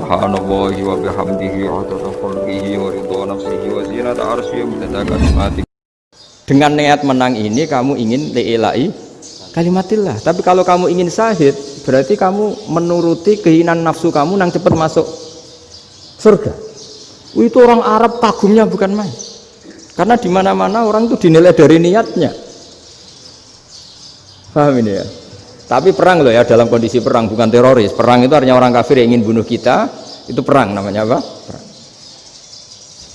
subhanallahi wa bihamdihi adada khalqihi wa ridha nafsihi wa zinata arsyihi wa midada kalimatihi. Dengan niat menang ini kamu ingin li'ilai kalimatillah. Tapi kalau kamu ingin syahid, berarti kamu menuruti keinginan nafsu kamu nang cepat masuk surga. Itu orang Arab kagumnya bukan main. Karena di mana-mana orang itu dinilai dari niatnya. Paham ini ya? Tapi perang loh ya, dalam kondisi perang, bukan teroris. Perang itu artinya orang kafir yang ingin bunuh kita, itu perang namanya apa? Perang.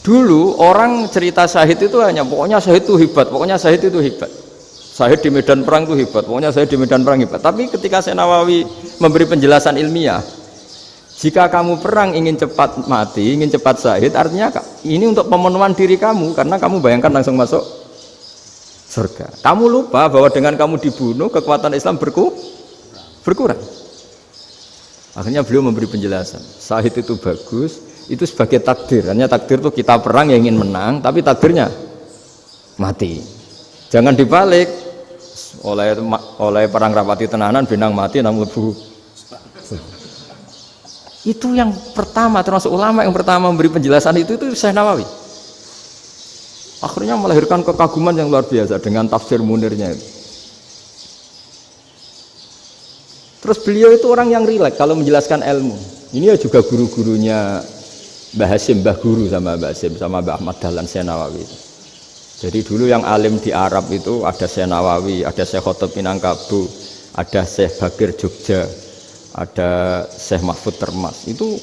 Dulu orang cerita syahid itu hanya pokoknya syahid itu hebat, pokoknya syahid itu hebat. Syahid di medan perang itu hebat, pokoknya syahid di medan perang hebat. Tapi ketika Syekh Nawawi memberi penjelasan ilmiah, jika kamu perang ingin cepat mati, ingin cepat syahid, artinya ini untuk pemenuhan diri kamu, karena kamu bayangkan langsung masuk surga. Kamu lupa bahwa dengan kamu dibunuh, kekuatan Islam berkurang. Akhirnya beliau memberi penjelasan, syahid itu bagus, itu sebagai takdir. Hanya takdir itu kita perang yang ingin menang, tapi takdirnya mati. Jangan dibalik, oleh perang rapati tenanan, benang mati nang lebu. Itu yang pertama, termasuk ulama yang pertama memberi penjelasan itu Syekh Nawawi. Akhirnya melahirkan kekaguman yang luar biasa dengan tafsir Munirnya itu. Terus beliau itu orang yang rileks kalau menjelaskan ilmu. Ini ya juga guru-gurunya Mbah Hasyim, Mbah Guru sama Mbah Hasyim sama Mbah Ahmad Dahlan Syekh Nawawi itu. Jadi dulu yang alim di Arab itu ada Syekh Nawawi, ada Syekh Khotib Minangkabau, ada Syekh Bakir Jogja, ada Syekh Mahfud Termas. Itu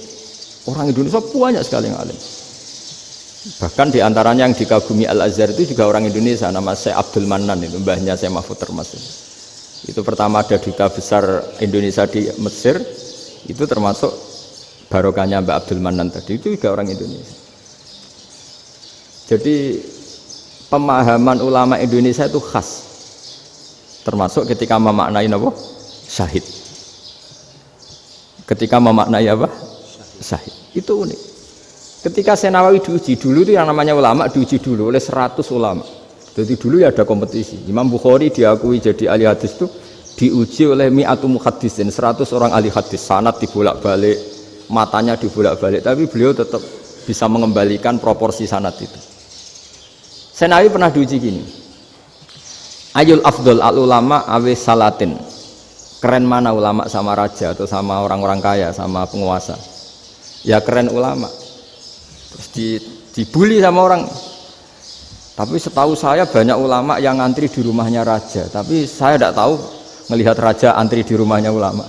orang Indonesia banyak sekali yang alim. Bahkan diantaranya yang dikagumi Al-Azhar itu juga orang Indonesia, nama Syekh Abdul Manan, itu mbahnya Syekh Mahfud Termas. Itu pertama ada duta besar Indonesia di Mesir, itu termasuk barokahnya Mbak Abdul Manan tadi, itu juga orang Indonesia. Jadi pemahaman ulama Indonesia itu khas, termasuk ketika memaknai apa? Syahid. Ketika memaknai apa? Syahid. Itu unik. Ketika Syekh Nawawi diuji dulu itu yang namanya ulama diuji dulu oleh 100 ulama. Jadi dulu ya ada kompetisi. Imam Bukhari diakui jadi ahli hadis itu diuji oleh mi'atu muhaddisin, 100 orang ahli hadis, sanad dibolak-balik, matanya dibolak-balik, tapi beliau tetap bisa mengembalikan proporsi sanad itu. Syekh Nawawi pernah diuji gini. Ayul afdol al ulama awe salatin. Keren mana ulama sama raja atau sama orang-orang kaya, sama penguasa? Ya keren ulama. Terus dibully sama orang. Tapi setahu saya banyak ulama yang antri di rumahnya raja, tapi saya tidak tahu melihat raja antri di rumahnya ulama.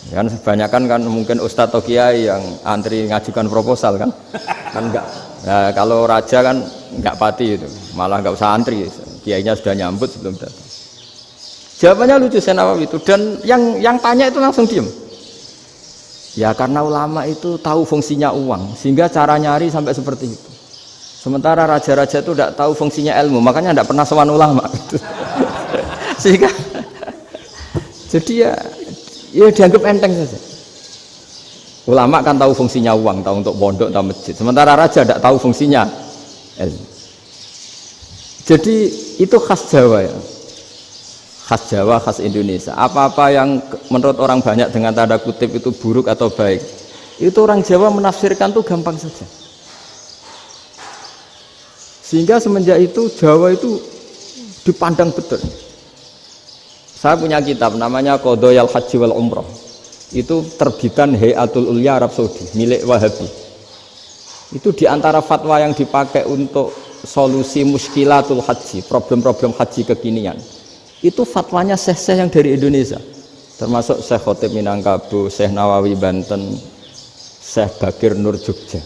Kan kebanyakan kan mungkin ustadz atau kiai yang antri ngajukan proposal kan enggak. Nah, kalau raja kan enggak pati itu, malah enggak usah antri, kiainya sudah nyambut sebelum datang. Jawabannya lucu Syekh Nawawi itu, dan yang tanya itu langsung diem. Ya karena ulama itu tahu fungsinya uang, sehingga cara nyari sampai seperti itu. Sementara raja-raja itu tidak tahu fungsinya ilmu, makanya tidak pernah sowan ulama. Gitu. Sehingga, jadi ya dianggap enteng saja. Ulama kan tahu fungsinya uang, tahu untuk pondok, tahu masjid. Sementara raja tidak tahu fungsinya ilmu. Jadi itu khas Jawa ya. Khas Jawa, khas Indonesia. Apa-apa yang menurut orang banyak dengan tanda kutip itu buruk atau baik, itu orang Jawa menafsirkan tuh gampang saja. Sehingga semenjak itu Jawa itu dipandang betul. Saya punya kitab namanya Qadhayal Haji wal Umrah. Itu terbitan Hayatul Ulya Arab Saudi, milik Wahabi. Itu diantara fatwa yang dipakai untuk solusi muskilatul haji, problem-problem haji kekinian. Itu fatwanya syekh-syekh yang dari Indonesia, termasuk Syekh Khotib Minangkabau, Syekh Nawawi Banten, Syekh Bakir Nur Jogja.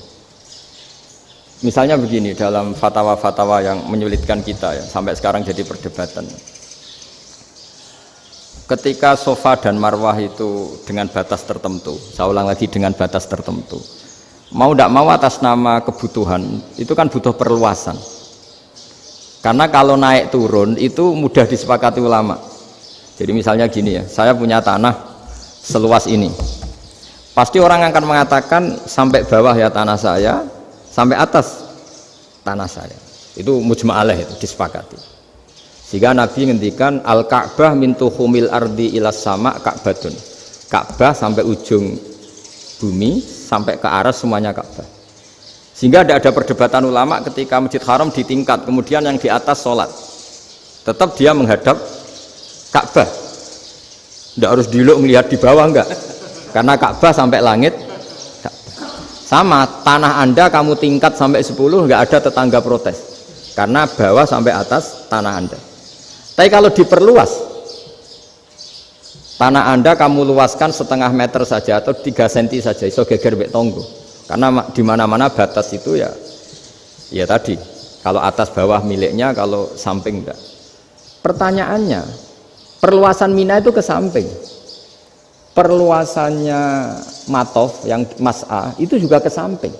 Misalnya begini, dalam fatwa-fatwa yang menyulitkan kita ya, sampai sekarang jadi perdebatan. Ketika Safa dan Marwah itu dengan batas tertentu, saya ulang lagi dengan batas tertentu, mau tidak mau atas nama kebutuhan, itu kan butuh perluasan. Karena kalau naik turun itu mudah disepakati ulama. Jadi misalnya gini ya, saya punya tanah seluas ini. Pasti orang akan mengatakan sampai bawah ya tanah saya, sampai atas tanah saya. Itu mujma' alaih, itu disepakati. Sehingga Nabi ngendikan Al-Ka'bah min tuhumil ardi ilas sama Ka'batun. Ka'bah sampai ujung bumi sampai ke aras semuanya Ka'bah. Sehingga tidak ada perdebatan ulama ketika Masjid Haram di tingkat, kemudian yang di atas sholat, tetap dia menghadap Ka'bah. Tidak harus diluk melihat di bawah, enggak, karena Ka'bah sampai langit. Sama, tanah Anda kamu tingkat sampai 10, enggak ada tetangga protes, karena bawah sampai atas tanah Anda. Tapi kalau diperluas, tanah Anda kamu luaskan setengah meter saja atau 3 cm saja, iso geger mek tonggo. Karena di mana-mana batas itu ya tadi, kalau atas bawah miliknya, kalau samping enggak. Pertanyaannya, perluasan Mina itu ke samping, perluasannya Matof yang Mas'ah itu juga ke samping.